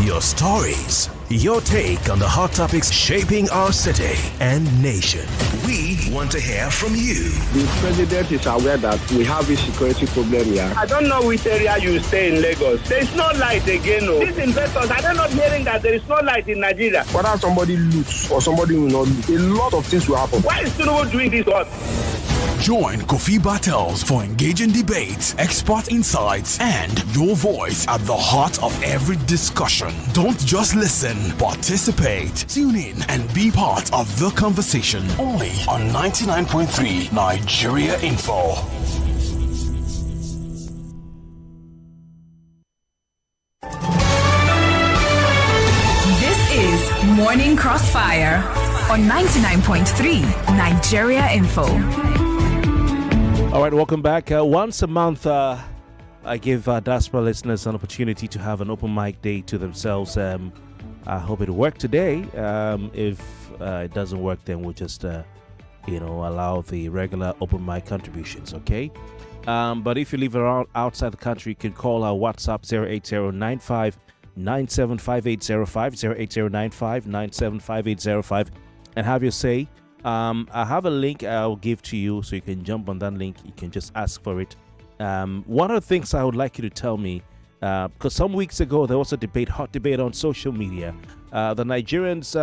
Your stories, your take on the hot topics shaping our city and nation. We want to hear from you. The president is aware that we have a security problem here. I don't know which area you stay in Lagos. There is no light again. No. These investors, I don't know hearing that there is no light in Nigeria. Whether somebody loots or somebody will not loot, a lot of things will happen. Why is Tinubu doing this work? Join Kofi Bartels for engaging debates, expert insights, and your voice at the heart of every discussion. Don't just listen, participate. Tune in and be part of the conversation. Only on 99.3 Nigeria Info. This is Morning Crossfire on 99.3 Nigeria Info. All right, welcome back. Once a month, I give Diaspora listeners an opportunity to have an open mic day to themselves. I hope it'll work today. If it doesn't work, then we'll just, allow the regular open mic contributions, okay? But if you live around outside the country, you can call our WhatsApp 08095975805, 08095975805, and have your say. I have a link I'll give to you, so you can jump on that link. You can just ask for it. One of the things I would like you to tell me, because some weeks ago there was a hot debate on social media. The Nigerians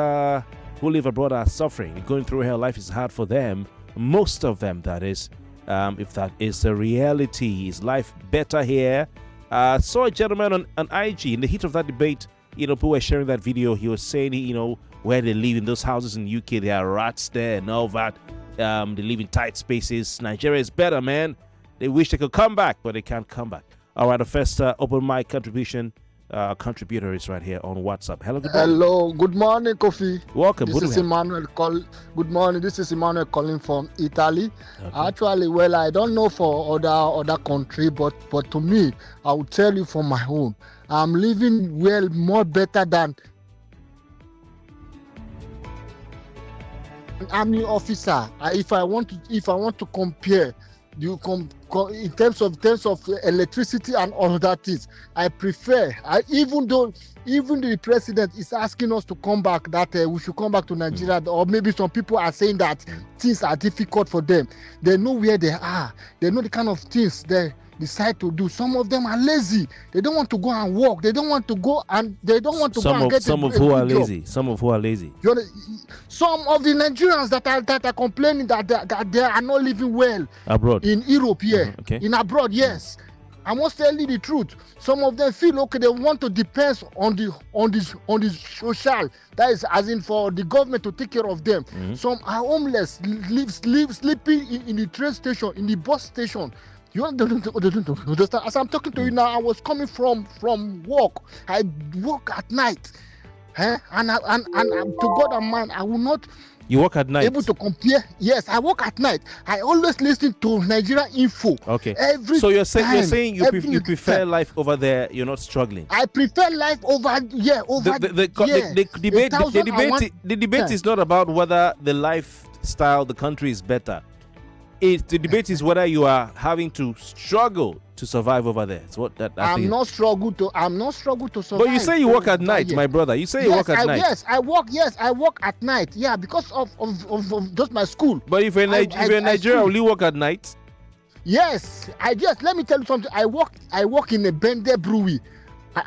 who live abroad are suffering, going through hell. Life is hard for them. Most of them, that is. If that is the reality, is life better here? Saw a gentleman on IG in the heat of that debate. People were sharing that video. He was saying, where they live in those houses in the UK, there are rats there and all that. They live in tight spaces. Nigeria is better, man. They wish they could come back, but they can't come back. All right, the first open mic contributor is right here on WhatsApp. Hello, good morning. Hello, good morning, Kofi. Welcome. This is Emmanuel. Good morning. This is Emmanuel calling from Italy. Okay. Actually, well, I don't know for other country, but to me, I will tell you from my own. I'm living well, more better than an army officer. If I want to compare, in terms of electricity and all that things, I prefer. Even the president is asking us to come back, that we should come back to Nigeria, or maybe some people are saying that things are difficult for them. They know where they are. They know the kind of things they decide to do. Some of them are lazy. They don't want to go and work. They don't want to go and get a Some of who are lazy. Some of the Nigerians that are complaining that they are not living well abroad in Europe here. Okay. In abroad, yes. I must tell you the truth. Some of them feel okay. They want to depend on the social. That is, as in for the government to take care of them. Mm-hmm. Some are homeless, sleeping in the train station, in the bus station. You understand? As I'm talking to you now, I was coming from work. I work at night, and to God and man, I will not. You work at night. Able to compare? Yes, I work at night. I always listen to Nigeria Info. Okay. So you're saying you prefer life over there. You're not struggling. I prefer life over The debate is not about whether the lifestyle the country is better. The debate is whether you are having to struggle to survive over there. It's what that. I'm not struggle to survive. But you say you work at night, my brother. You say you work at night. Yes, I work at night. Yeah, because of just my school. But if you're in Nigeria, will you work at night? Yes, let me tell you something. I work in a Bende brewery.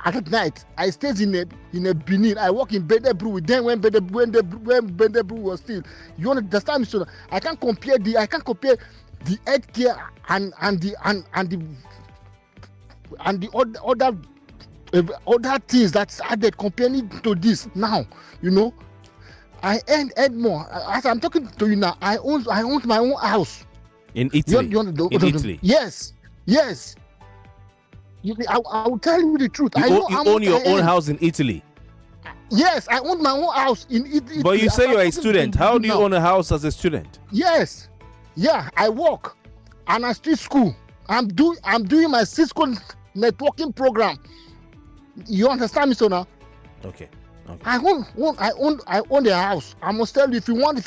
At night, I stayed in a Benin. I work in Bende brewery. Then when Bende brewery was still, you understand me? So I can't compare the healthcare and the other things that's added comparing to this now. I earn more. As I'm talking to you now, I own my own house in Italy. In Italy. Yes. I will tell you the truth. You own your own house in Italy? Yes, I own my own house in Italy. But you say you're a student. How do you own a house as a student? Yes. Yeah, I work and I still school. I'm doing my Cisco networking program. You understand me, so now? Okay. I own the house. I must tell you, if you want,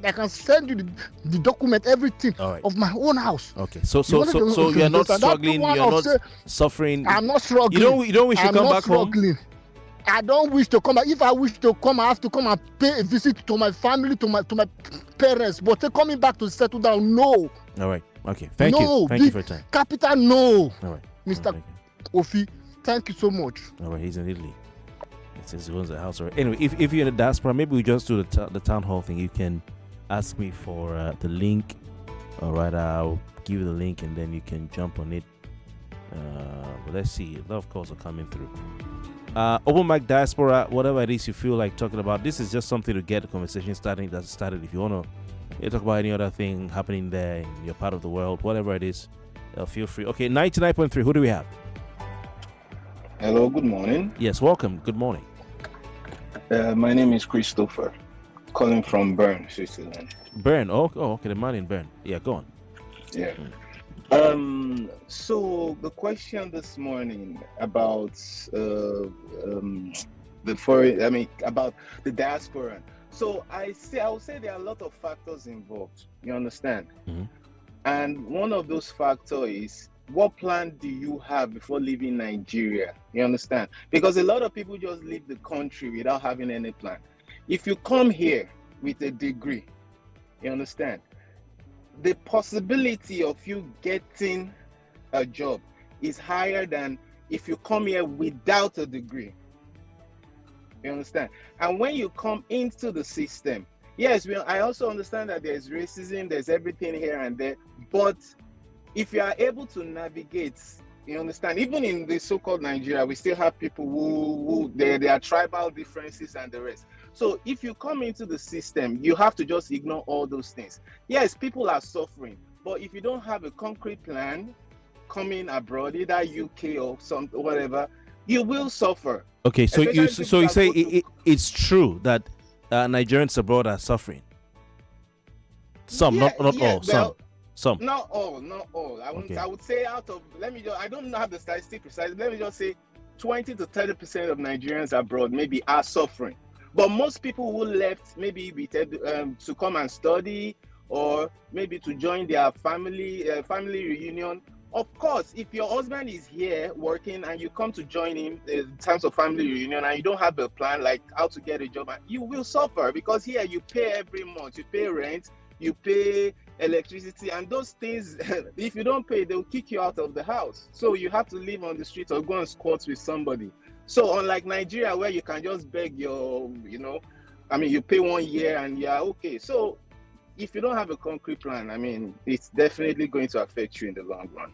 I can send you the document, everything of my own house. Okay. So you're not struggling. You're not suffering. I'm not struggling. You don't wish to come back home. I don't wish to come. If I wish to come, I have to come and pay a visit to my family, to my parents. But coming back to settle down, no. All right. Okay. Thank you. Thank you for your time. Capital, no. All right. Mr. Kofi, thank you so much. All right. He's in Italy. It says he owns a house. Right. Anyway, if you're in the diaspora, maybe we just do the town hall thing. You can ask me for the link. All right. I'll give you the link and then you can jump on it. But let's see. A lot of calls are coming through. Open mic diaspora, whatever it is you feel like talking about. This is just something to get the conversation started. If you want to talk about any other thing happening there in your part of the world, whatever it is, feel free. Okay, 99.3. Who do we have? Hello, good morning. Yes, welcome. Good morning. My name is Christopher, calling from Bern, Switzerland. Bern. Oh, okay. The man in Bern. Yeah, go on. Yeah. So the question this morning about about the diaspora. So I would say there are a lot of factors involved. You understand? Mm-hmm. And one of those factors is, what plan do you have before leaving Nigeria? You understand? Because a lot of people just leave the country without having any plan. If you come here with a degree, you understand, the possibility of you getting a job is higher than if you come here without a degree. You understand? And when you come into the system, yes, I also understand that there's racism, there's everything here and there, but if you are able to navigate, you understand, even in the so-called Nigeria, we still have people who there are tribal differences and the rest. So if you come into the system, you have to just ignore all those things. Yes, people are suffering, but if you don't have a concrete plan coming abroad, either UK or whatever, you will suffer. Okay, so you say it's true that Nigerians abroad are suffering. Some, not all. Some. Not all. I would say out of, I don't have the statistic precisely. Let me just say 20 to 30% of Nigerians abroad maybe are suffering. But most people who left maybe to come and study or maybe to join their family reunion. Of course, if your husband is here working and you come to join him in terms of family reunion and you don't have a plan like how to get a job, you will suffer, because here you pay every month, you pay rent, you pay electricity, and those things, if you don't pay, they'll kick you out of the house. So you have to live on the street or go and squat with somebody. So unlike Nigeria, where you can just beg you pay 1 year and you're okay. So if you don't have a concrete plan, it's definitely going to affect you in the long run.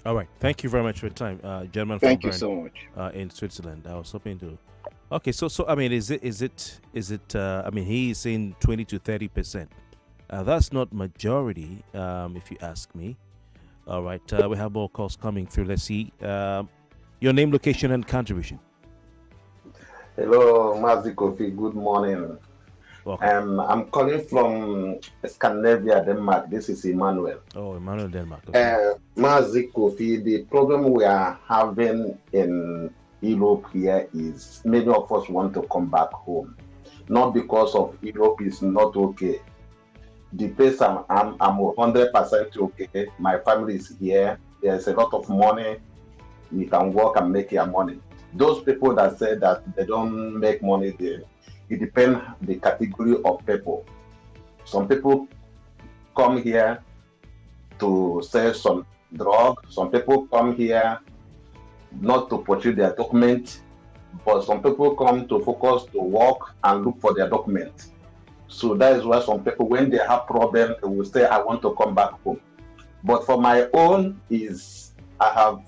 All right. Thank you very much for your time, gentleman. Thank you so much. In Switzerland, I was hoping to. Okay, so is it? He is saying 20 to 30%. That's not majority, if you ask me. All right. We have more calls coming through. Let's see. Your name, location, and contribution. Hello, Mazi Kofi. Good morning. I'm calling from Scandinavia, Denmark. This is Emmanuel. Oh, Emmanuel, Denmark. Okay. Mazi Kofi, the problem we are having in Europe here is many of us want to come back home. Not because of Europe is not okay. The place I'm 100% okay. My family is here. There's a lot of money. We can work and make your money. Those people that say that they don't make money there, it depends the category of people. Some people come here to sell some drug. Some people come here not to pursue their document, but some people come to focus to work and look for their document. So that is why some people, when they have problems, they will say, I want to come back home. But for my own is, I have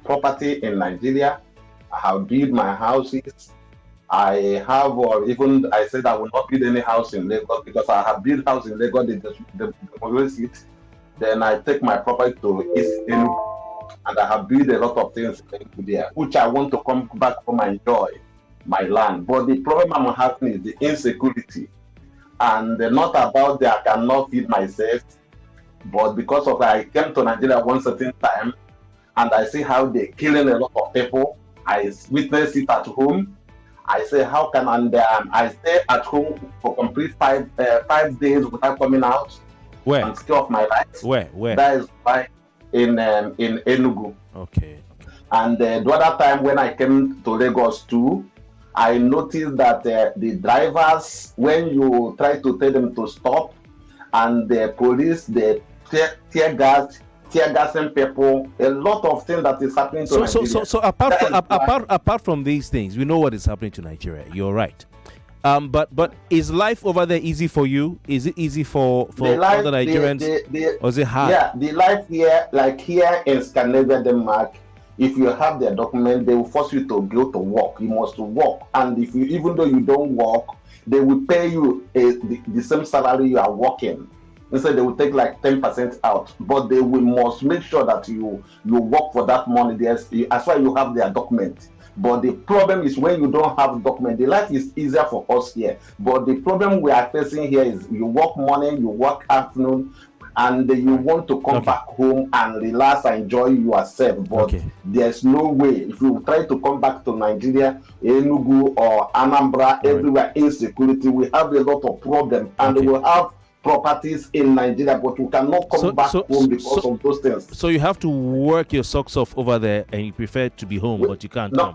property in Nigeria. I have built my houses. I have, or even I said I will not build any house in Lagos because I have built house in Lagos. They demolish it. Then I take my property to East Enugu, and I have built a lot of things there, which I want to come back home and enjoy my land. But the problem I'm having is the insecurity, and not about that I cannot feed myself, but because of I came to Nigeria one certain time, and I see how they're killing a lot of people. I witness it at home. I say, how can I stay at home for complete 5 days without coming out? Where? And scare of my life. Where? That is why in Enugu. Okay. And the other time when I came to Lagos too, I noticed that the drivers, when you try to tell them to stop, and the police, the tear gassing people, a lot of things that is happening to Nigeria. So apart from these things, we know what is happening to Nigeria. You're right. But is life over there easy for you? Is it easy for other Nigerians? Or is it hard? Yeah, the life here, like here in Scandinavia, Denmark, if you have their document, they will force you to go to work. You must work, and if you, even though you don't work, they will pay you the same salary you are working. Instead, they will take like 10% out, but they will must make sure that you work for that money. That's why you have their document. But the problem is when you don't have document, the life is easier for us here. But the problem we are facing here is you work morning, you work afternoon, and you want to come back home and relax and enjoy yourself. But there's no way. If you try to come back to Nigeria, Enugu or Anambra, everywhere insecurity, we have a lot of problems, and we will have properties in Nigeria, but you cannot come back home because of those things. So you have to work your socks off over there, and you prefer to be home, but you can't. No,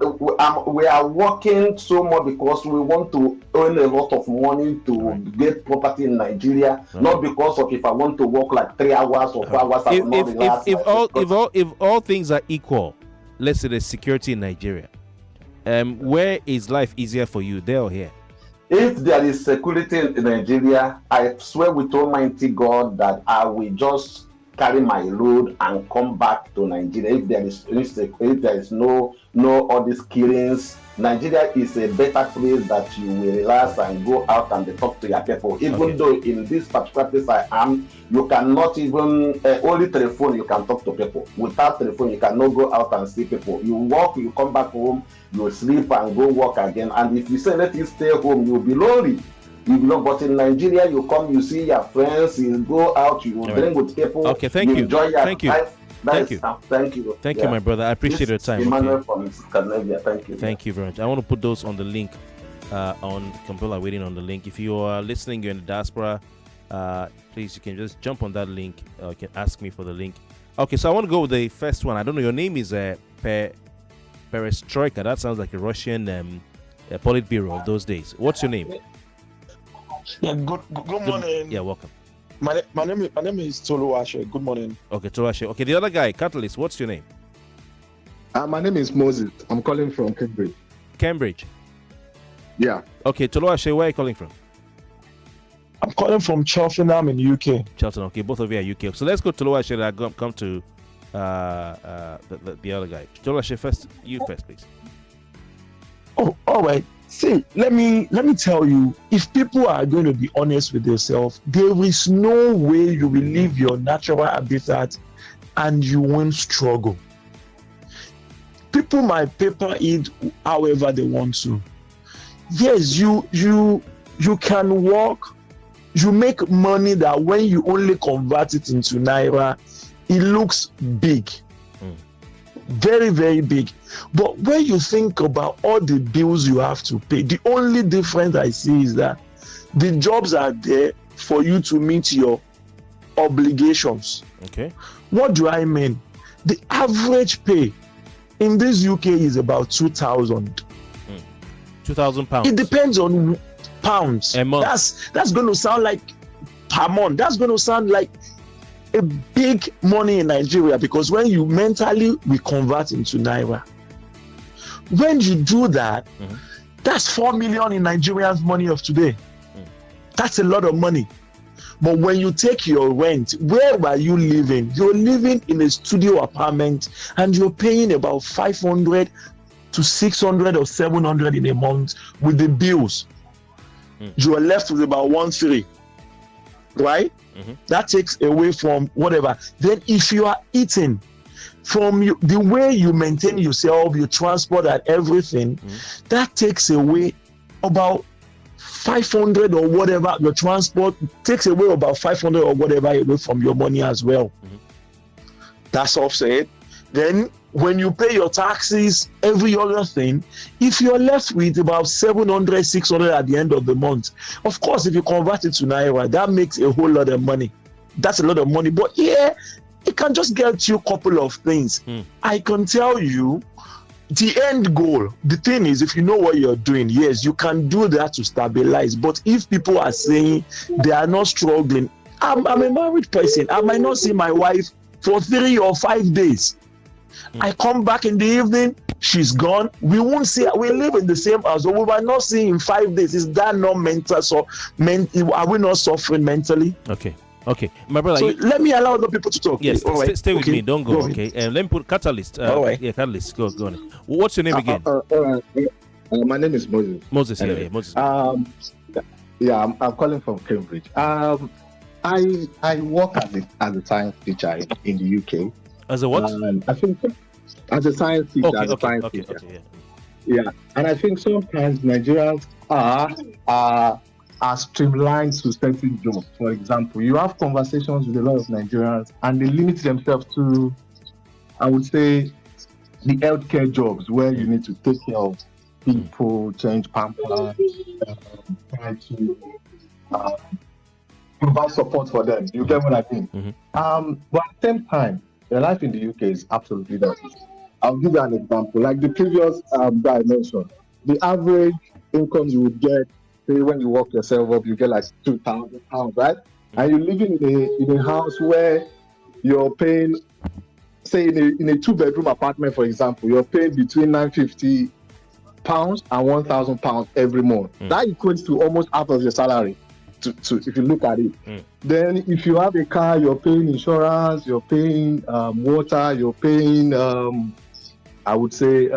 we are working so much because we want to earn a lot of money to get property in Nigeria, not because of if I want to work like 3 hours or 4 hours. If all things are equal, let's say there's security in Nigeria, where is life easier for you, there or here? If there is security in Nigeria, I swear with Almighty God that I will just carry my load and come back to Nigeria. If there is no all these killings, Nigeria is a better place that you will relax and go out and talk to your people. Even though in this particular place I am, you cannot even only telephone you can talk to people. Without telephone, you cannot go out and see people. You work, you come back home, you sleep and go work again. And if you say let you stay home, you'll be lonely. But in Nigeria, you come, you see your friends, you go out, you drink with people. Okay, thank you. Enjoy your life. Thank you. Thank you, my brother. I appreciate your time. Emmanuel from Scandinavia. Thank you. Thank you very much. I want to put those on the link. On people are waiting on the link. If you are listening, you're in the diaspora. Please, you can just jump on that link. You can ask me for the link. Okay, so I want to go with the first one. I don't know. Your name is Perestroika. That sounds like a Russian Politburo of those days. What's your name? Yeah. Good morning. Yeah, welcome. My name is Toluwashe. Good morning. Okay, Toluwashe. Okay, the other guy, Catalyst. What's your name? My name is Moses. I'm calling from Cambridge. Cambridge. Yeah. Okay, Toluwashe, where are you calling from? I'm calling from Cheltenham in UK. Cheltenham. Okay, both of you are UK. So let's go to Toluwashe and come to the other guy. Toluwashe first. You first, please. Oh, all right. See, let me tell you, if people are going to be honest with themselves, there is no way you will leave your natural habitat and you won't struggle. People might paper it however they want to. Yes, you can work, you make money that when you only convert it into Naira, it looks big. Very, very big. But when you think about all the bills you have to pay, the only difference I see is that the jobs are there for you to meet your obligations. Okay. What do I mean? The average pay in this UK is about 2,000. 2,000 pounds. It depends on pounds. A month. That's going to sound like per month. That's going to sound like a big money in Nigeria, because when you mentally we convert into Naira, when you do that, that's 4 million in Nigerians' money of today. That's a lot of money. But when you take your rent, where are you living? You're living in a studio apartment and you're paying about 500 to 600 or 700 in a month with the bills. You are left with about 1,300, right? That takes away from whatever. Then if you are eating from the way you maintain yourself, your transport and everything, that takes away about 500 or whatever. Your transport takes away about 500 or whatever away from your money as well. That's offset. Then when you pay your taxes, every other thing, if you're left with about 700, 600 at the end of the month, of course, if you convert it to Naira, that makes a whole lot of money. That's a lot of money. But yeah, a can just get you a couple of things. I can tell you the end goal. The thing is, if you know what you're doing, yes, you can do that to stabilize. But if people are saying they are not struggling, I'm a married person. I might not see my wife for 3 or 5 days. I come back in the evening, she's gone. We won't see her. We live in the same house, but we might not see in 5 days. Is that not mental? Are we not suffering mentally? Okay, my brother. So let me allow other people to talk. Yes, stay with me. Don't go. Go Okay, let me put Catalyst. All right. Yeah, Catalyst. Go on. What's your name again? My name is Moses. Moses. Anyway, Yeah, Moses. I'm calling from Cambridge. I work as a science teacher in the UK. As a what? I think as a science teacher. Okay, yeah. And I think sometimes Nigerians are streamlined to certain jobs. For example, you have conversations with a lot of Nigerians and they limit themselves to, I would say, the healthcare jobs where you need to take care of people, change pampers, try to provide support for them. You get what I mean? But at the same time, the life in the UK is absolutely not easy. I'll give you an example. Like the previous guy mentioned, the average income you would get, say when you work yourself up, you get like £2,000, right? And you're living in a house where you're paying, say in a 2-bedroom apartment, for example, you're paying between £950 and £1,000 every month. That equates to almost half of your salary. To if you look at it, then if you have a car, you're paying insurance, you're paying water, you're paying I would say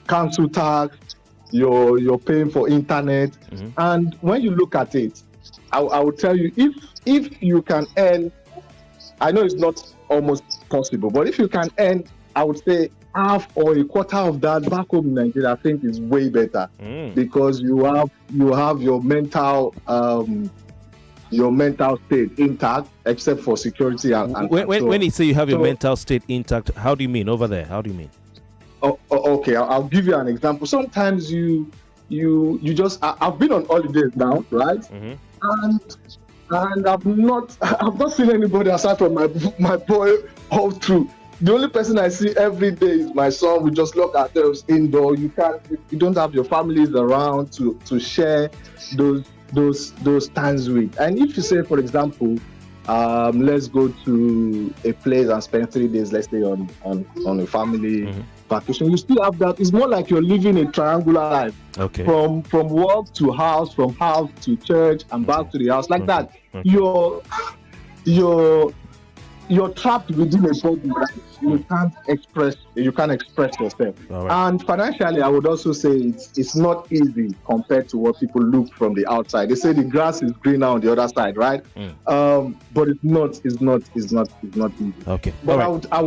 council tax, you're paying for internet. And when you look at it, I would tell you, if you can earn, I know it's not almost possible, but if you can earn, I would say half or a quarter of that back home in Nigeria, I think is way better because you have your mental state intact, except for security and when you say you have your mental state intact, how do you mean over there? How do you mean? Okay, I'll give you an example. Sometimes you just I've been on holidays now, right? And I've not seen anybody aside from my boy all through. The only person I see every day is my son. We just lock ourselves indoor. You don't have your families around to share those times with. And if you say, for example, let's go to a place and spend 3 days, let's say on a family vacation, you still have that. It's more like you're living a triangular life. Okay. From work to house, from house to church, and back to the house, like that. You're trapped within a body, right? You can't express yourself. Right. And financially, I would also say it's not easy compared to what people look from the outside. They say the grass is greener on the other side, right? But it's not easy. Okay. But right. I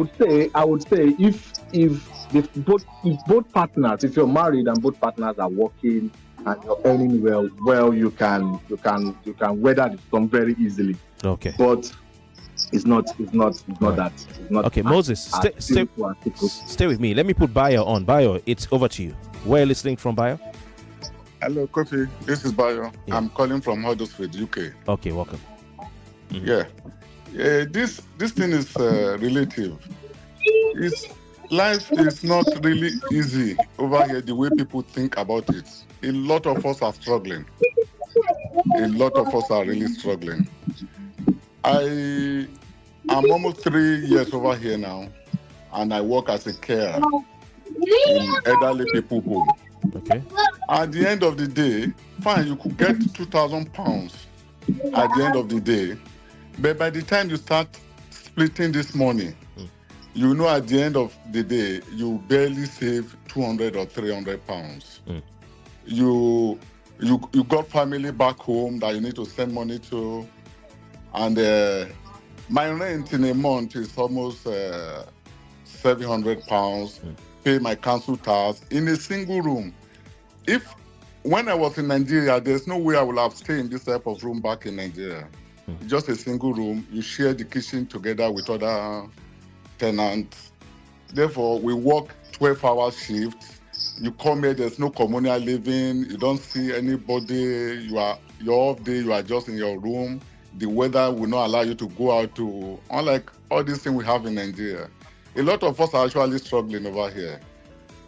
would say if both partners, if you're married and both partners are working and you're earning well, you can weather the storm very easily. Okay. But it's not that. It's not okay, Moses, stay with me. Let me put Bayo on. Bayo, it's over to you. Where are you listening from, Bayo? Hello, Kofi. This is Bayo. Yeah. I'm calling from Huddersfield, UK. Okay, welcome. Yeah. This thing is relative. Life is not really easy over here the way people think about it. A lot of us are struggling. A lot of us are really struggling. I'm almost 3 years over here now, and I work as a carer in elderly people home. Okay. At the end of the day, fine, you could get £2,000 at the end of the day, but by the time you start splitting this money, you know at the end of the day, you barely save £200 or £300. You got family back home that you need to send money to. And my rent in a month is almost £700. Pay my council tax in a single room. When I was in Nigeria, there's no way I would have stayed in this type of room back in Nigeria. Just a single room. You share the kitchen together with other tenants. Therefore, we work 12-hour shifts. You come here, there's no communal living. You don't see anybody. Your off day, you are just in your room. the weather will not allow you to go out to, unlike all these things we have in Nigeria. A lot of us are actually struggling over here.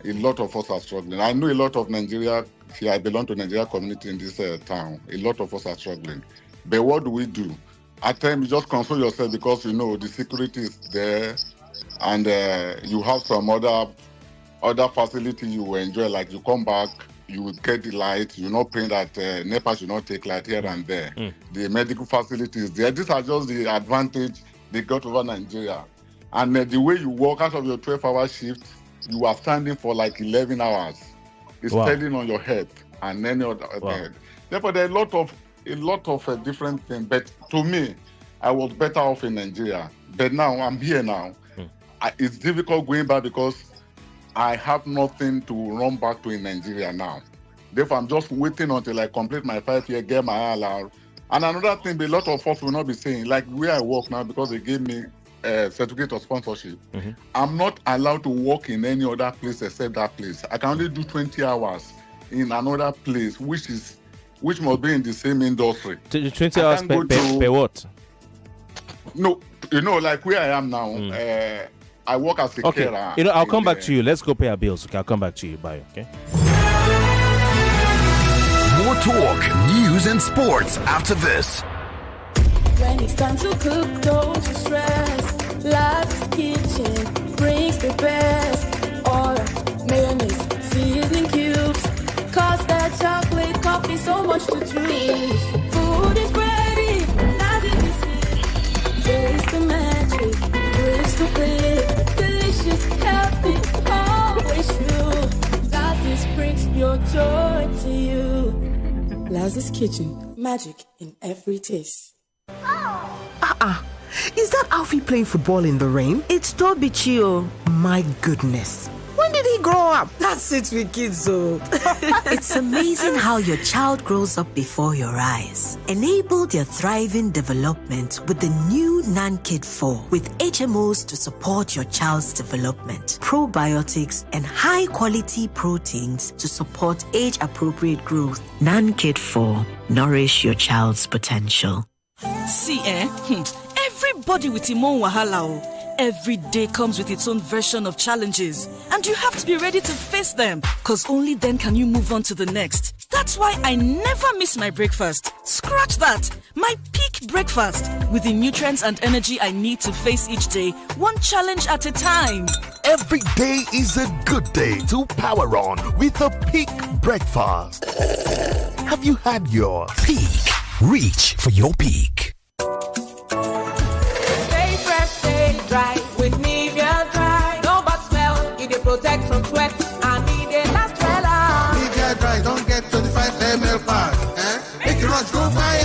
A lot of us are struggling. I know a lot of Nigeria, here I belong to Nigeria community in this town. A lot of us are struggling. But what do we do? At times, you just console yourself because you know the security is there, and you have some other facility you will enjoy. Like you come back, you will get the light. You're not praying that NEPA should not take light here and there. The medical facilities there. These are just the advantage they got over Nigeria. And the way you work out of your 12-hour shift, you are standing for like 11 hours. It's standing on your head and any other head. Therefore, there are a lot of different things. But to me, I was better off in Nigeria. But now I'm here now. It's difficult going back because I have nothing to run back to in Nigeria now. Therefore, I'm just waiting until I complete my 5 year, get my ILR. And another thing, a lot of us will not be saying, like where I work now, because they gave me a certificate of sponsorship. I'm not allowed to work in any other place except that place. I can only do 20 hours in another place, which must be in the same industry. 20 hours per what? No, like where I am now, I work as a carer. I'll come back to you. Let's go pay our bills. Okay, I'll come back to you. Bye, okay? More talk, news, and sports after this. When it's time to cook, don't you stress. Life's Kitchen brings the best. Oil, mayonnaise, seasoning cubes. Custard, chocolate, coffee, so much to choose. Food is ready, as it is. Taste the magic, crystal clear. Delicious, healthy, always true. Lazarus brings your joy to you. Lazarus Kitchen, magic in every taste. Is that Alfie playing football in the rain? It's Toby Chio. My goodness. When did he grow up? That's it with kids, though. It's amazing how your child grows up before your eyes. Enable their thriving development with the new NanKid 4 with HMOs to support your child's development, probiotics, and high-quality proteins to support age-appropriate growth. NanKid 4. Nourish your child's potential. See, everybody with him own wahala. Every day comes with its own version of challenges, and you have to be ready to face them, because only then can you move on to the next. That's why I never miss my breakfast. Scratch that. My peak breakfast, with the nutrients and energy I need to face each day, one challenge at a time. Every day is a good day to power on with a peak breakfast. Have you had your peak? Reach for your peak. Stay fresh, stay dry with Nivea Dry. No bad smell, it protect from sweat and it last well. Nivea Dry don't get 25 ml pack. Make you rush go buy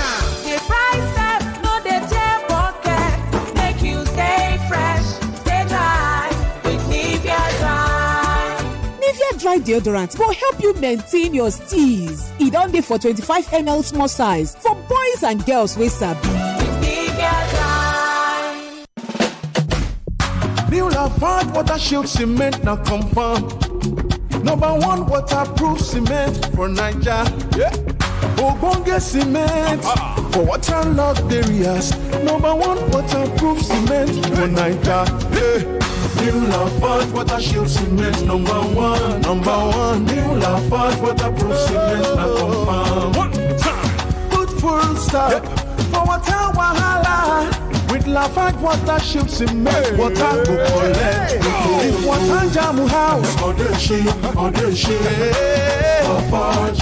The price no they tear pocket. Make you stay fresh, stay dry with Nivea Dry. Nivea Dry deodorant will help you maintain your steez. It only for 25 ml small size for boys and girls with sabi. New Lafarge water shield cement now confirm. Number one waterproof cement for Naija. Yeah. Ogbonge cement for waterlogged areas. Number one waterproof cement for Naija. Yeah. New Lafarge water shield cement number one. New Lafarge waterproof cement now confirm. One time. Put full stop for water wahala. With Lafarge water shield cement, water go collect. If water jam house, or the ship. Lafarge,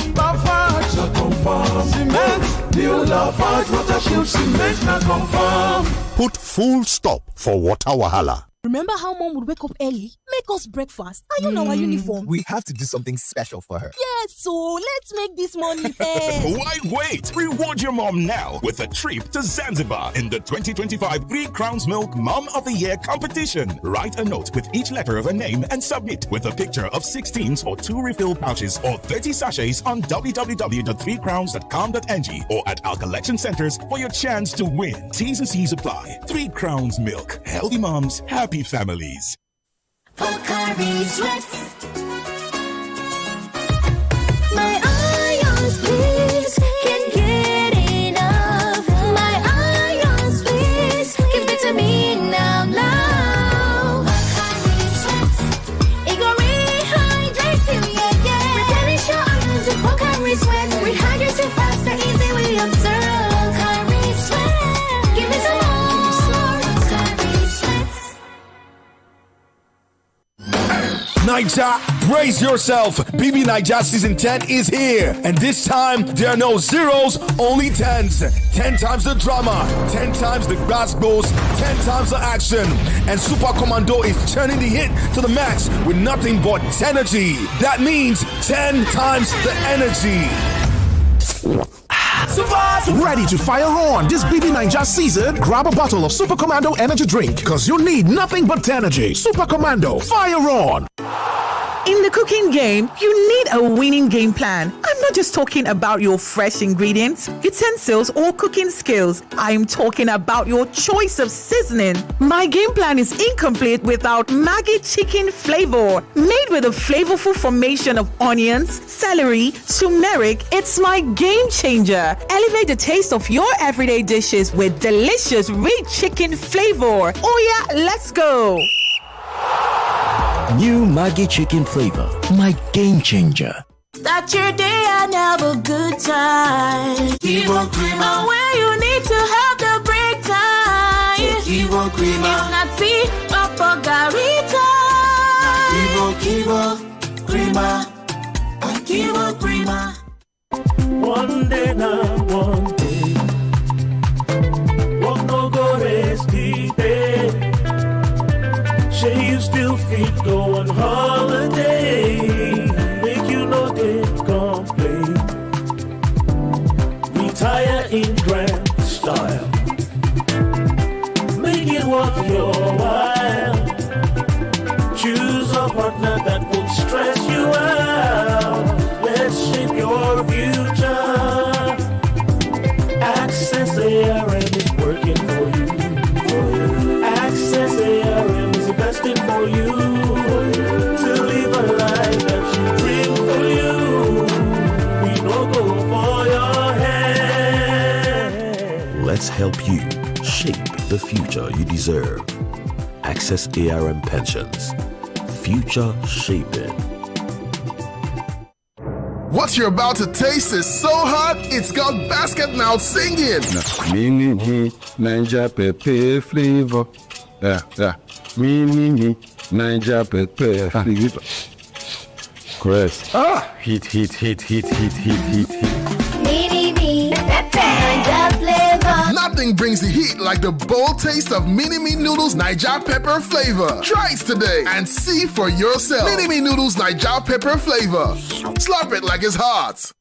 na confirm. Cement, new Lafarge water shield cement, na confirm. Put full stop for water wahala. Remember how mom would wake up early, make us breakfast, and you know our uniform? We have to do something special for her. Yes, so let's make this money fair. Why wait? Reward your mom now with a trip to Zanzibar in the 2025 3 Crowns Milk Mom of the Year competition. Write a note with each letter of a name and submit with a picture of 16s or 2 refill pouches or 30 sachets on www.3crowns.com.ng or at our collection centers for your chance to win. T's and C's apply. 3 Crowns Milk. Healthy moms, happy families. My ions, please, can't get enough. My Naija, brace yourself. BB Naija Season 10 is here. And this time, there are no zeros, only tens. 10 times the drama, 10 times the grass goes, 10 times the action. And Super Commando is turning the hit to the max with nothing but energy. That means 10 times the energy. Ready to fire on this BB Naija season? Grab a bottle of Super Commando energy drink, cause you need nothing but energy. Super Commando, fire on! In the cooking game, you need a winning game plan. I'm not just talking about your fresh ingredients, utensils, or cooking skills. I'm talking about your choice of seasoning. My game plan is incomplete without Maggi chicken flavor. Made with a flavorful formation of onions, celery, turmeric, it's my game changer. Elevate the taste of your everyday dishes with delicious rich chicken flavor. Oh yeah, let's go. New Maggi chicken flavor, my game changer. Start your day and have a good time. Kivo Krima. Where you need to have the break time. Kivo Krima. It's not tea, but garita. Kivo Krima. Kivo Krima. One day now, one day. Walk no go rest day. Say you still fit go on holiday. Make you no day complain. Retire in grand style. Make it worth your while. Choose a partner that won't stress you out. Let's shape your future. Access ARM is working for you. Access ARM is investing for you. To live a life that you dream for you. We no go for your head. Let's help you shape the future you deserve. Access ARM Pensions. Future shaping. What you're about to taste is so hot, it's got basket mouth singing. Mini Ninja Pepe flavor. Yeah. Mini Ninja Pepe flavor. Correct. Heat. Mini Pepe Ninja flavor. Nothing brings the heat like the bold taste of Mini Me Noodles Niger Pepper flavor. Try it today and see for yourself. Mini Me Noodles Niger Pepper flavor. Slurp it like it's hot.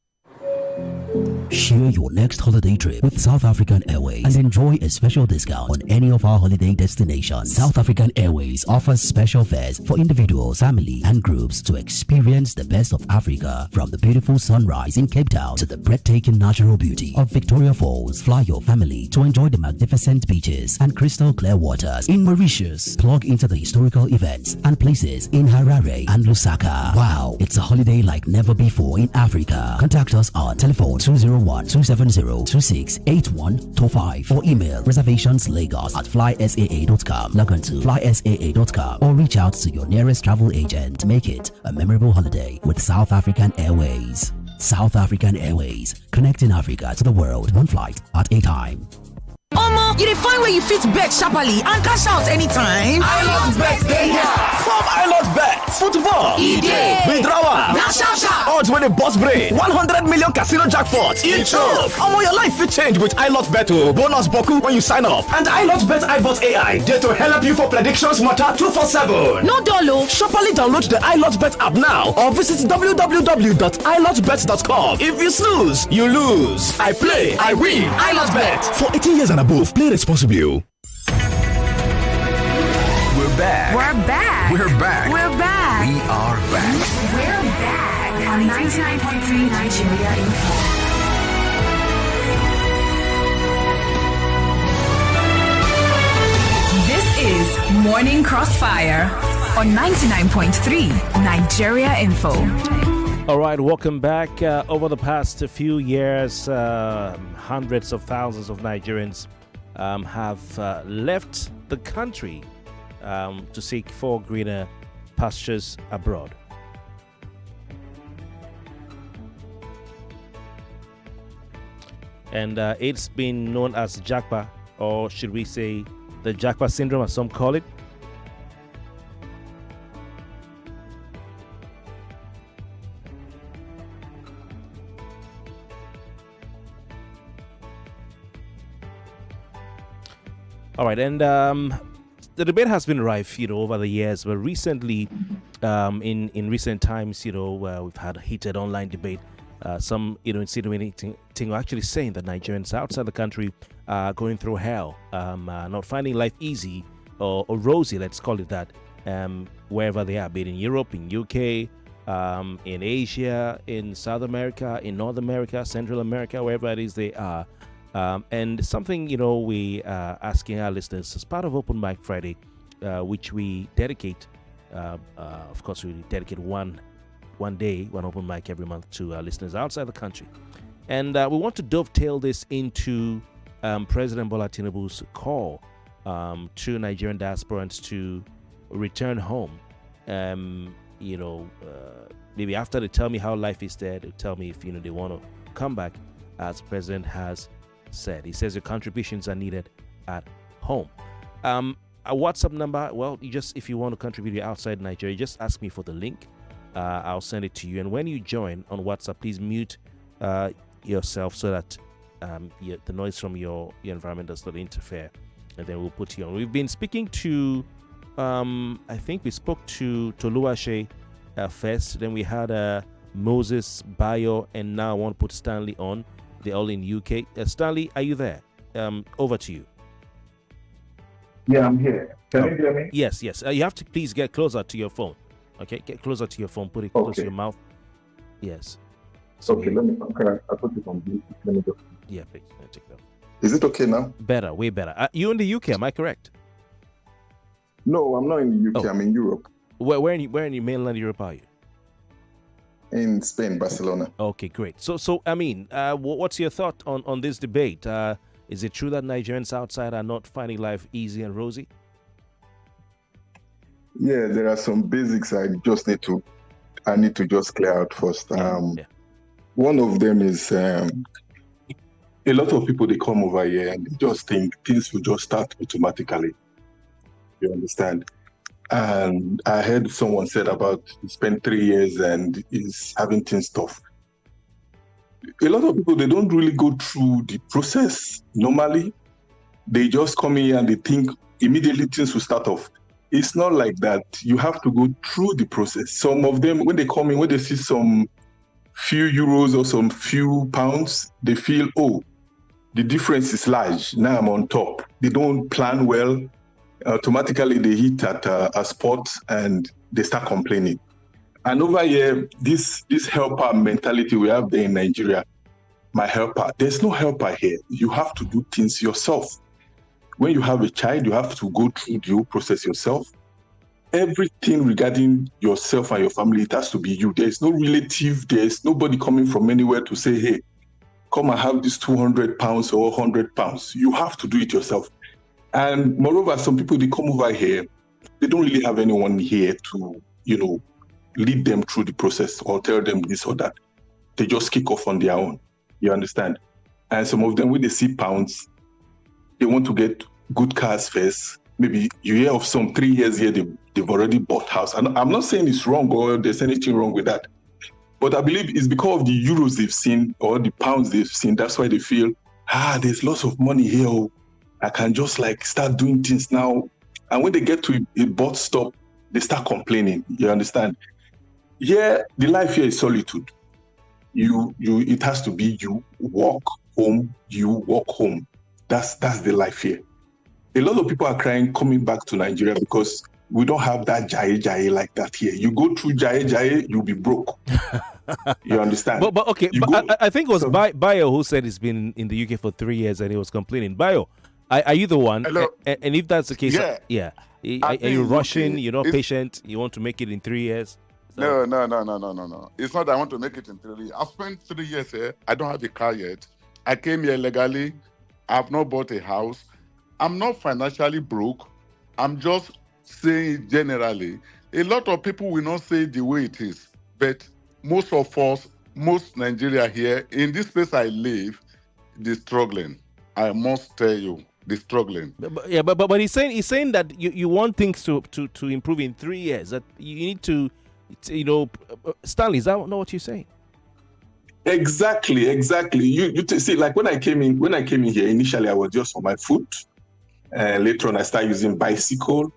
Share your next holiday trip with South African Airways and enjoy a special discount on any of our holiday destinations. South African Airways offers special fares for individuals, family, and groups to experience the best of Africa, from the beautiful sunrise in Cape Town to the breathtaking natural beauty of Victoria Falls. Fly your family to enjoy the magnificent beaches and crystal clear waters in Mauritius. Plug into the historical events and places in Harare and Lusaka. Wow, it's a holiday like never before in Africa. Contact us on telephone 201-270-268125 or email reservationslagos@flysaa.com. Log on to flysaa.com or reach out to your nearest travel agent. Make it a memorable holiday with South African Airways. South African Airways, connecting Africa to the world, one flight at a time. Omo, you dey find where you fit bet sharply and cash out anytime. iLotBet dey here. From iLotBet, football, withdrawal, odds wey dey burst brain, 100 million casino jackpot, intro. Omo, your life fit change with iLotBet o. Bonus boku when you sign up. And iLotBet iBot AI dey to help you for predictions matter 247. No dull o. Sharply download the iLotBet app now or visit www.ilotbet.com. If you snooze, you lose. I play, I win. iLotBet. For 18 years and above, play responsibly. We're back. We're back. We're back. We're back. We are back. We're back on 99.3 Nigeria Info. This is Morning Crossfire on 99.3 Nigeria Info. All right, welcome back. Over the past few years, hundreds of thousands of Nigerians have left the country to seek for greener pastures abroad. And it's been known as Japa, or should we say the Japa syndrome, as some call it. All right, and the debate has been rife, over the years, but recently, in recent times, we've had a heated online debate. Some, insinuating actually saying that Nigerians outside the country are going through hell, not finding life easy or rosy, let's call it that, wherever they are, be it in Europe, in UK, in Asia, in South America, in North America, Central America, wherever it is they are. And something, we are asking our listeners as part of Open Mic Friday, which we dedicate, of course, we dedicate one open mic every month to our listeners outside the country. And we want to dovetail this into President Bola Tinubu's call to Nigerian diasporans to return home. Maybe after they tell me how life is there, they'll tell me if they want to come back, as the president has said. He says your contributions are needed at home. A WhatsApp number, well, if you want to contribute outside Nigeria, just ask me for the link. I'll send it to you. And when you join on WhatsApp, please mute yourself so that the noise from your environment does not interfere. And then we'll put you on. We've been speaking to, I think we spoke to Toluwaṣe first. Then we had Moses, Bayo, and now I want to put Stanley on. They're all in UK. Stanley, are you there? Over to you. Yeah, I'm here. Can you hear me? Yes. You have to please get closer to your phone. Okay, get closer to your phone. Put it close to your mouth. Yes. So okay, I put it on Bluetooth. Let me just. Yeah, please. Take it off. Is it okay now? Better, way better. You in the UK? Am I correct? No, I'm not in the UK. I'm in Europe. Where in mainland Europe are you? In Spain, Barcelona. Okay, great. So I mean, what's your thought on this debate? Is it true that Nigerians outside are not finding life easy and rosy? Yeah, there are some basics I need to just clear out first. One of them is a lot of people, they come over here and they just think things will just start automatically. You understand? And I heard someone said about he spent 3 years and is having things tough. A lot of people, they don't really go through the process normally. They just come here and they think immediately things will start off. It's not like that. You have to go through the process. Some of them, when they come in, when they see some few euros or some few pounds, they feel, oh, the difference is large. Now I'm on top. They don't plan well. Automatically, they hit at a spot and they start complaining. And over here, this helper mentality we have there in Nigeria, my helper, there's no helper here. You have to do things yourself. When you have a child, you have to go through the whole process yourself. Everything regarding yourself and your family, it has to be you. There's no relative, there's nobody coming from anywhere to say, hey, come and have this 200 pounds or 100 pounds. You have to do it yourself. And moreover, some people, they come over here, they don't really have anyone here to, lead them through the process or tell them this or that. They just kick off on their own. You understand? And some of them, when they see pounds, they want to get good cars first. Maybe you hear of some 3 years here, they've already bought house. And I'm not saying it's wrong or there's anything wrong with that. But I believe it's because of the euros they've seen or the pounds they've seen. That's why they feel, there's lots of money here. I can just start doing things now. And when they get to a bus stop, they start complaining. You understand? Yeah, the life here is solitude. It has to be you walk home, That's the life here. A lot of people are crying coming back to Nigeria because we don't have that jaye like that here. You go through jaye, you'll be broke. You understand? But okay, I think it was Bayo who said he's been in the UK for 3 years and he was complaining. Bayo, are you the one? Hello? And if that's the case, yeah. Are you rushing? You're not patient? You want to make it in 3 years? No. It's not that I want to make it in 3 years. I've spent 3 years here. I don't have a car yet. I came here legally. I've not bought a house. I'm not financially broke. I'm just saying it generally. A lot of people will not say it the way it is. But most of us, most Nigeria here, in this place I live, they're struggling. I must tell you, they're struggling. But he's saying that you want things to improve in 3 years. That you need to, Stanley, is that not what you're saying? Exactly. You see, like when I came in here, initially I was just for my food. And later on, I started using bicycle.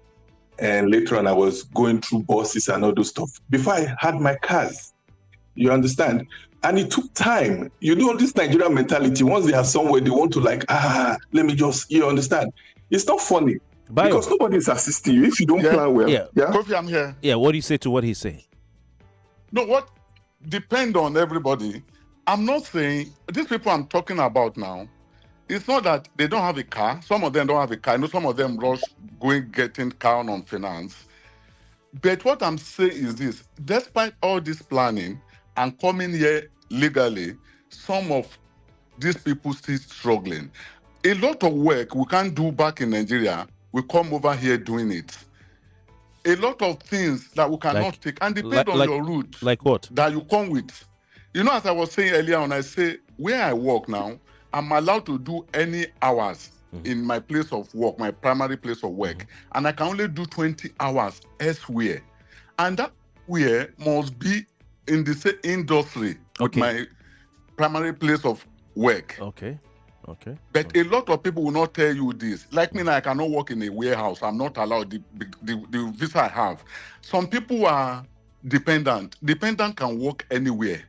And later on, I was going through buses and all those stuff. Before I had my cars, you understand? And it took time. You know, this Nigerian mentality, once they are somewhere, they want to let me just, you understand? It's not funny. Because nobody is assisting you if you don't plan well. Yeah. Kofi, I'm here. Yeah, what do you say to what he's saying? No, what depend on everybody. I'm not saying these people I'm talking about now, it's not that they don't have a car. Some of them don't have a car. I know some of them rush getting car on finance. But what I'm saying is this, despite all this planning and coming here legally, some of these people still struggling. A lot of work we can't do back in Nigeria, we come over here doing it. A lot of things that we cannot take, and depend on your route. Like what? That you come with. You know, as I was saying earlier on, I say, where I work now, I'm allowed to do any hours in my place of work, my primary place of work. And I can only do 20 hours elsewhere. And that way must be in the same industry with my primary place of work. Okay. But a lot of people will not tell you this. Like me now, I cannot work in a warehouse. I'm not allowed the visa I have. Some people are dependent. Dependent can work anywhere.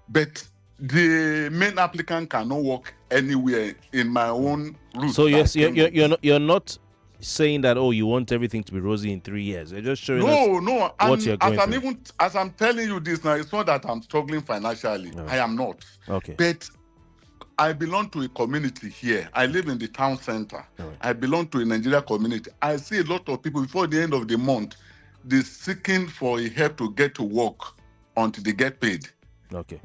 But the main applicant cannot work anywhere in my own route. So yes, you're not saying that you want everything to be rosy in 3 years. You're just showing us what you're going through. As I'm telling you this now, it's not that I'm struggling financially. No. I am not. Okay. But I belong to a community here. I live in the town center. Right. I belong to a Nigeria community. I see a lot of people before the end of the month, they're seeking for a help to get to work until they get paid. Okay.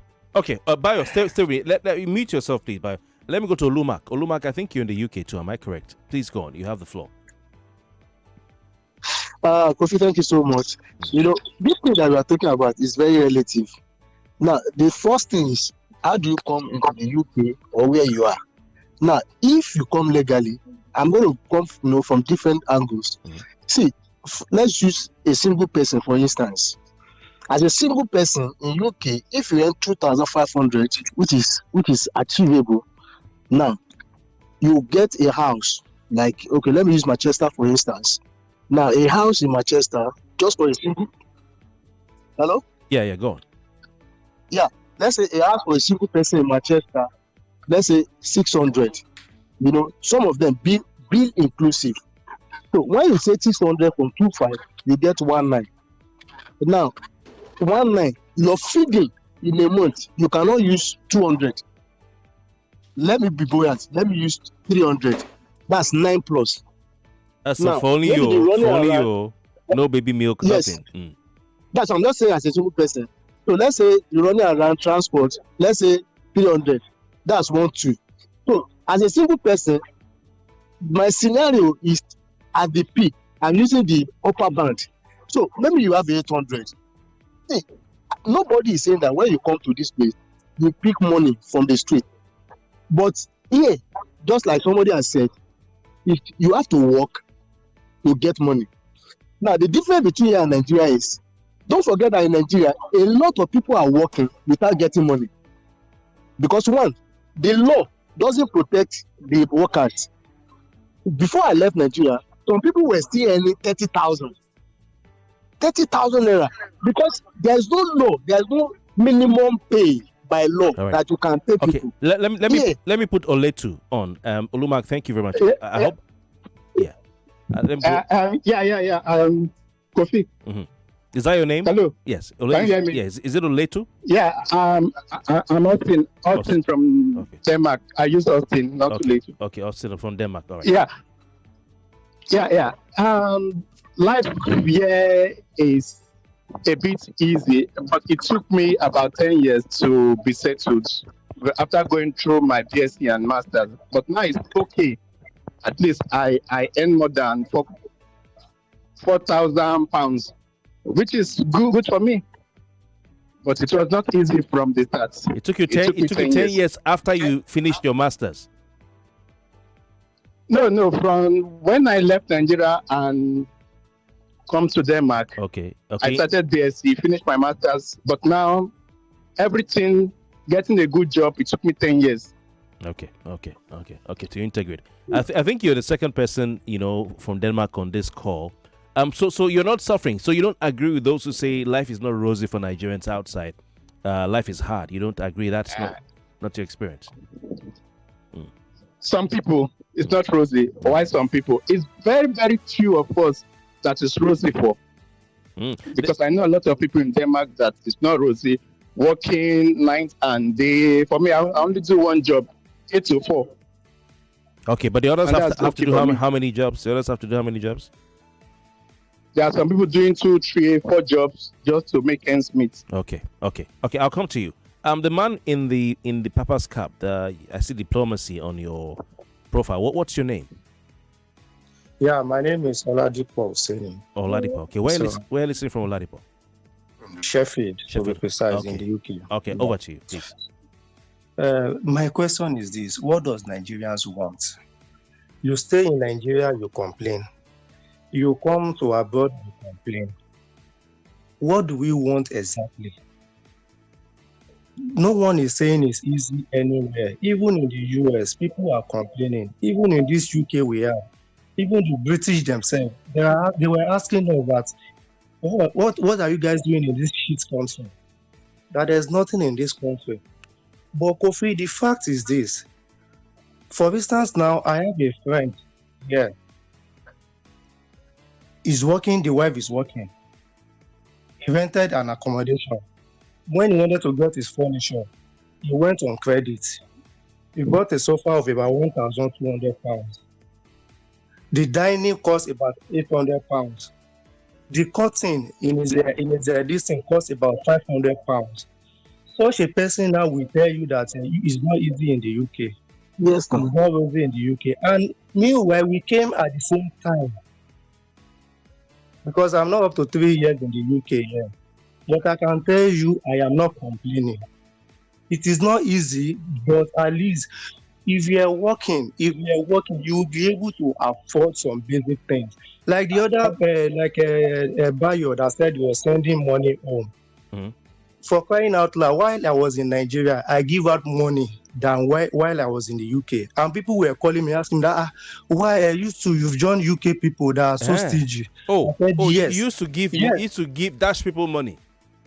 Bayo, stay. Let me mute yourself, please, Bayo. Let me go to Olumak. Olumak, I think you're in the UK too. Am I correct? Please go on. You have the floor. Kofi, thank you so much. You know, this thing that we are talking about is very relative. Now, the first thing is, how do you come into the UK or where you are? Now, if you come legally, I'm going to come from different angles. See, let's use a single person, for instance. As a single person in UK, if you earn 2,500, which is achievable, now you get a house. Like, okay, let me use Manchester for instance. Now, a house in Manchester, just for a single. Hello? Yeah, go on. Yeah, let's say a house for a single person in Manchester, let's say 600. You know, some of them bill inclusive. So when you say 600 from 25, you get 19. Now, 19, your feeding in a month, you cannot use 200. Let me be buoyant. Let me use 300. That's 9 plus. That's now, for only you. No baby milk, yes. Nothing. That's what I'm not saying as a single person. So let's say you're running around transport, let's say 300. That's 1-2. So as a single person, my scenario is at the peak. I'm using the upper band. So maybe you have 800. See, nobody is saying that when you come to this place, you pick money from the street. But here, just like somebody has said, if you have to work to get money. Now, the difference between here and Nigeria is, don't forget that in Nigeria, a lot of people are working without getting money. Because one, the law doesn't protect the workers. Before I left Nigeria, some people were still earning 30,000. 30,000 naira. Because there's no law, there's no minimum pay by law that you can pay people. Let me put Oletu on. Olumak, thank you very much. I hope. Yeah. Kofi. Mm-hmm. Is that your name? Hello. Yes. Can you hear me? Yes. Is it Oletu? Yeah. I'm Austin from Denmark. I use Austin, not Oletu. Okay, Austin from Denmark. All right. Yeah. Life here is a bit easy, but it took me about 10 years to be settled after going through my BSc and Masters. But now it's okay. At least I earn more than 4,000 pounds, which is good for me. But it was not easy from the start. It took you 10 years after you finished your Masters. No, from when I left Nigeria and come to Denmark. Okay. I started BSc, finished my Masters, but now everything, getting a good job, it took me 10 years. Okay. To integrate, I think you're the second person from Denmark on this call. So you're not suffering. So you don't agree with those who say life is not rosy for Nigerians outside. Life is hard. You don't agree. That's not your experience. Some people, it's not rosy. Why some people? It's very, very few of us that is rosy for. Because I know a lot of people in Denmark that it's not rosy, working night and day. For me, I only do one job, 8 to 4. Okay, but the others have to do how many jobs? The others have to do how many jobs? There are some people doing 2, 3, 4 jobs just to make ends meet. Okay. I'll come to you. The man in the Papa's cap. I see diplomacy on your profile. What's your name? Yeah, my name is Oladipo Oseni. Oladipo. Okay, where are you listening from, Oladipo? Sheffield, to be precise, in the UK. Okay, over to you, please. My question is this: what does Nigerians want? You stay in Nigeria, you complain. You come to abroad, you complain. What do we want exactly? No one is saying it's easy anywhere. Even in the US, people are complaining. Even in this UK we are. Even the British themselves, they were asking us that, what are you guys doing in this shit country? That there's nothing in this country. But Kofi, the fact is this. For instance, now I have a friend here. He's working, the wife is working. He rented an accommodation. When he wanted to get his furniture, he went on credit. He bought a sofa of about £1,200. The dining cost about £800. The curtain in his distance cost about £500. Such a person now will tell you that it's not easy in the UK. Yes, it's not easy in the UK. And meanwhile, we came at the same time. Because I'm not up to 3 years in the UK here. But I can tell you, I am not complaining. It is not easy, but at least if you are working, you will be able to afford some basic things. Like the other, Bayo that said you were sending money home. Mm-hmm. For crying out loud, while I was in Nigeria, I give out money than while I was in the UK. And people were calling me, asking that, why you've joined UK people that are so stingy. I said, yes. You used to give dash people money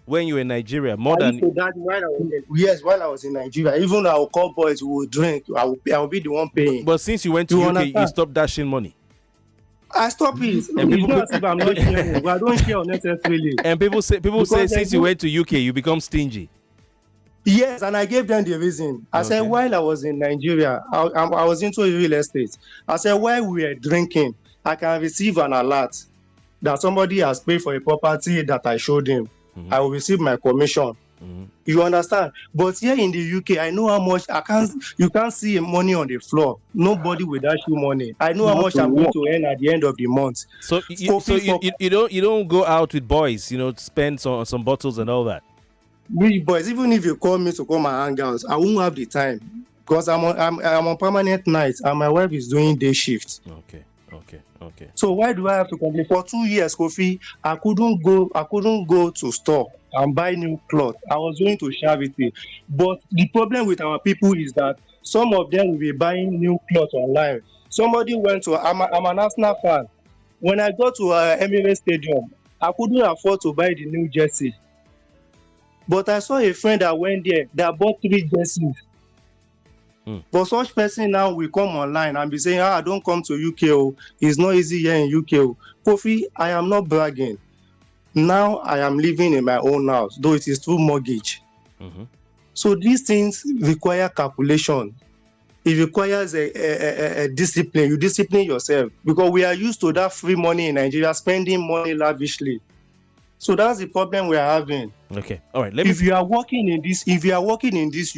when you were in Nigeria more than. While I was in Nigeria, even our call boys who would drink, I will be the one paying. But since you went to UK, you stopped dashing money. I stop it. And it's not as if I'm not sharing. I don't share unnecessarily. And people say since you went to UK, you become stingy. Yes, and I gave them the reason. I said while I was in Nigeria, I was into real estate. I said while we were drinking, I can receive an alert that somebody has paid for a property that I showed him. Mm-hmm. I will receive my commission. Mm-hmm. You understand? But here in the UK, I know how much you can't see money on the floor. Nobody will dash you money. I know how much I'm going to earn at the end of the month. So you don't go out with boys, to spend on some bottles and all that. Me boys, even if you call me to come and hang out, I won't have the time because I'm on permanent nights and my wife is doing day shifts. Okay. So why do I have to complain? For 2 years, Kofi, I couldn't go to store and buy new clothes. I was going to charity. But the problem with our people is that some of them will be buying new clothes online. Somebody went to, I'm an Arsenal fan. When I go to Emirates Stadium, I couldn't afford to buy the new jersey. But I saw a friend that went there that bought 3 jerseys. But such person now will come online and be saying, don't come to UK. It's not easy here in UK. Kofi, I am not bragging. Now I am living in my own house, though it is through mortgage. Mm-hmm. So these things require calculation. It requires a discipline. You discipline yourself because we are used to that free money in Nigeria, spending money lavishly. So that's the problem we are having. Okay, all right. If you are working in this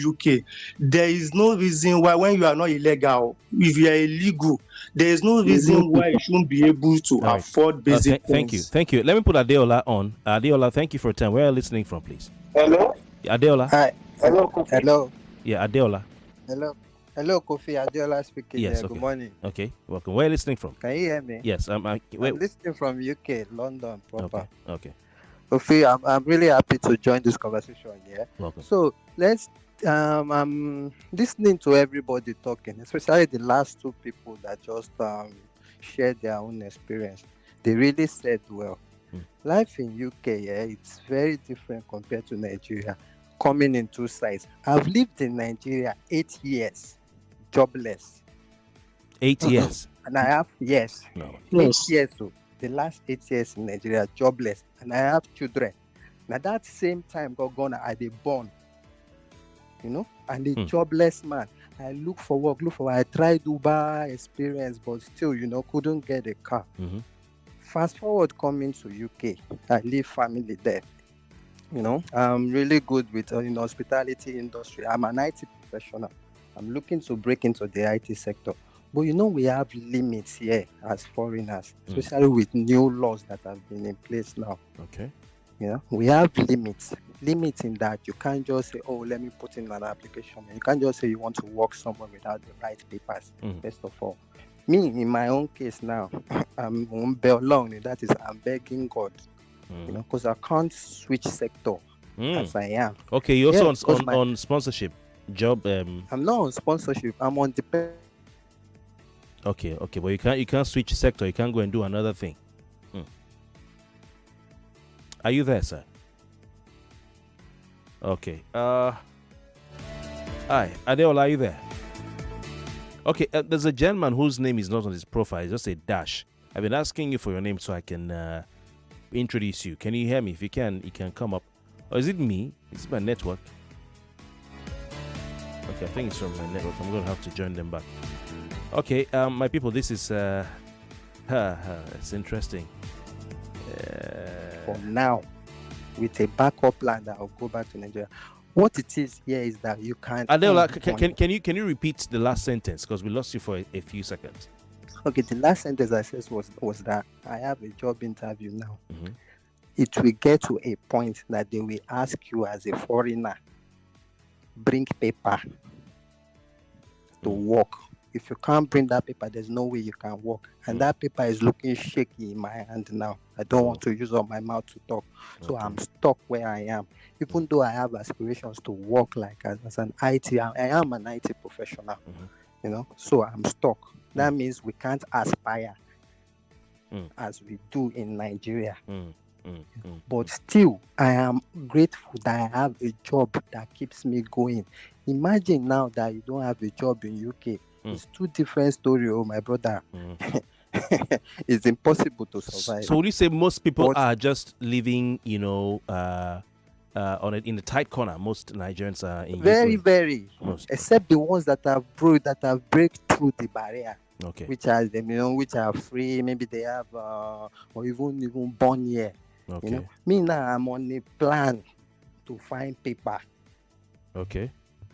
UK, there is no reason why when you are not illegal, if you are illegal, there is no reason why you shouldn't be able to afford basic things. Thank you. Let me put Adeola on. Adeola, thank you for your time. Where are you listening from, please? Hello. Adeola. Hi. Hello. Kofi. Hello. Yeah, Adeola. Hello, Kofi. Adeola speaking. Yes. Good morning. Okay. Welcome. Where are you listening from? Can you hear me? Yes. I'm listening from UK, London proper. Okay. Kofi, I'm really happy to join this conversation here. Welcome. So let's I'm listening to everybody talking, especially the last two people that just shared their own experience. They really said well. Life in UK, it's very different compared to Nigeria. Coming in two sides. I've lived in Nigeria 8 years, jobless. 8 years. And I have, yes, No. 8 years. So the last 8 years in Nigeria, jobless. And I have children. Now that same time, Gogona, I dey born. You know, and the jobless man. I look for work. I tried Uber experience, but still, couldn't get a car. Fast forward coming to UK, I leave family there. I'm really good with hospitality industry. I'm an IT professional. I'm looking to break into the IT sector. But we have limits here as foreigners, especially with new laws that have been in place now. Okay. We have limits in that you can't just say, oh, let me put in an application. You can't just say you want to work somewhere without the right papers, first of all. Me, in my own case now, I'm alone. That is, I'm begging God, because I can't switch sector as I am. Okay, you're also on sponsorship job. I'm not on sponsorship. I'm on dependent. Okay, but you can't switch sector. You can't go and do another thing. Are you there, sir? Okay. Hi, Adeola, are you there? Okay, there's a gentleman whose name is not on his profile. It's just a dash. I've been asking you for your name so I can introduce you. Can you hear me? If you can, you can come up. Or is it me? Is it my network? Okay, I think it's from my network. I'm going to have to join them back. Okay, my people, this is... it's interesting. For now, with a backup plan that I'll go back to Nigeria. What it is here is that you can't... Adeola, can you repeat the last sentence? Because we lost you for a few seconds. Okay, the last sentence I said was that I have a job interview now. It will get to a point that they will ask you as a foreigner, bring paper to work. If you can't bring that paper, there's no way you can work. And that paper is looking shaky in my hand now. I don't want to use all my mouth to talk. So I'm stuck where I am. Even though I have aspirations to work like as an IT, I am an IT professional, so I'm stuck. That means we can't aspire as we do in Nigeria. But still, I am grateful that I have a job that keeps me going. Imagine now that you don't have a job in UK. It's two different stories, my brother. It's impossible to survive. So would you say most people are just living, in a tight corner? Most Nigerians are in very, except the ones that have break through the barrier. Okay. Which are them, which are free. Maybe they have or even born here. Okay. Me now, I'm on a plan to find paper. Okay.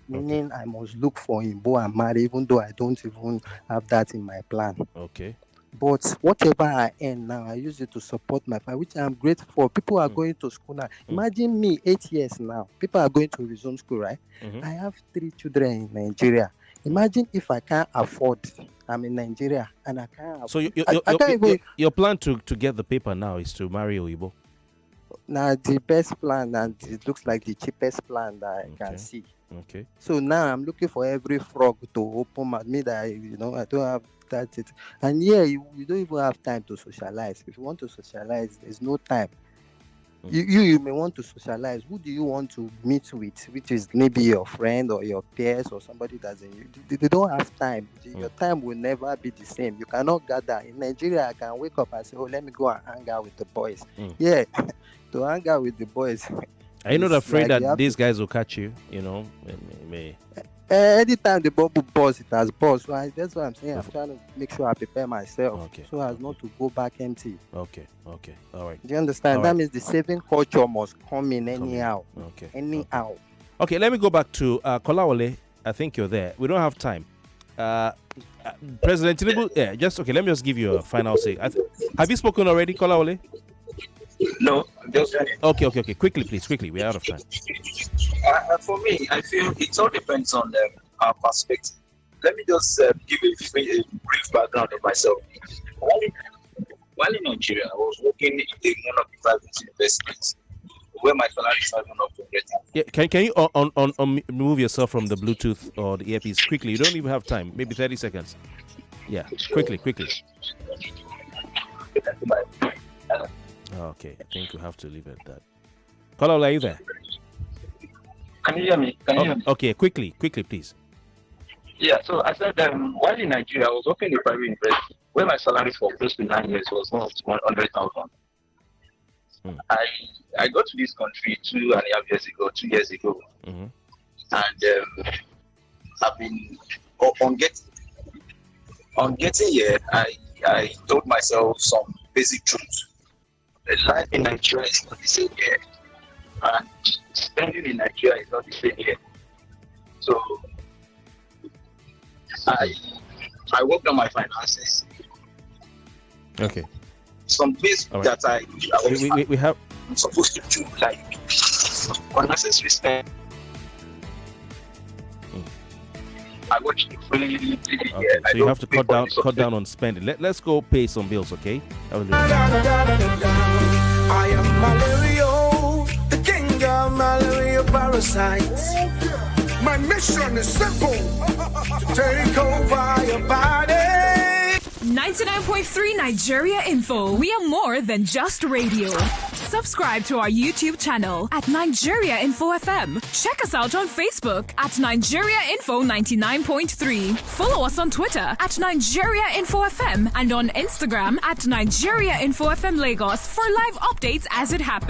Meaning I must look for him, boy, and marry, even though I don't even have that in my plan. Okay. But whatever I earn now, I use it to support my family, which I'm grateful for. People are going to school now. Imagine me, 8 years now. People are going to resume school, right? I have 3 children in Nigeria. Imagine if I can't afford. I'm in Nigeria and I can't afford. So your plan to get the paper now is to marry Oyibo? Now the best plan, and it looks like the cheapest plan that I can see. Okay. So now I'm looking for every frog to open me that I don't have that. And you don't even have time to socialize. If you want to socialize, there's no time. You may want to socialize. Who do you want to meet with? Which is maybe your friend or your peers or somebody that's in you. They don't have time. Your time will never be the same. You cannot gather. In Nigeria, I can wake up and say, oh, let me go and hang out with the boys. Yeah, to hang out with the boys. Are you not afraid that these guys will catch you? Anytime the bubble bursts, it has burst. So that's what I'm saying. I'm trying to make sure I prepare myself so as not to go back empty. Okay. All right. Do you understand? That means the saving culture must come in anyhow. Anyhow. Okay, let me go back to Kolawole. I think you're there. We don't have time. President Tinubu, let me just give you a final say. Have you spoken already, Kolawole? No, just Okay. Quickly, please. We're out of time. For me, I feel it all depends on our perspective. Let me just give a brief background of myself. While in Nigeria, I was working in one of the private universities. where my salary is not even up to 100,000. Yeah, can you remove yourself from the Bluetooth or the earpiece quickly? You don't even have time. Maybe 30 seconds. Yeah, quickly. Okay, I think we have to leave it at that. Hello, are you there? Can you hear me? Okay, quickly, please. Yeah, so I said while in Nigeria, I was working in a private university where my salary for close to 9 years was not 100,000. I got to this country 2.5 years ago, 2 years ago, and I've been on getting here. I told myself some basic truths. Life in Nigeria is not the same here, and spending in Nigeria is not the same here. So I worked on my finances. Okay. Some things that we have. I'm supposed to do, like unnecessary spend. I watch the free TV. Okay, so you have to cut down on spending. Let's go pay some bills, okay? I am malaria, the king of malaria parasites. My mission is simple: to take over your body. 99.3 Nigeria Info. We are more than just radio. Subscribe to our YouTube channel at Nigeria Info FM. Check us out on Facebook at Nigeria Info 99.3. Follow us on Twitter at Nigeria Info FM and on Instagram at Nigeria Info FM Lagos for live updates as it happens.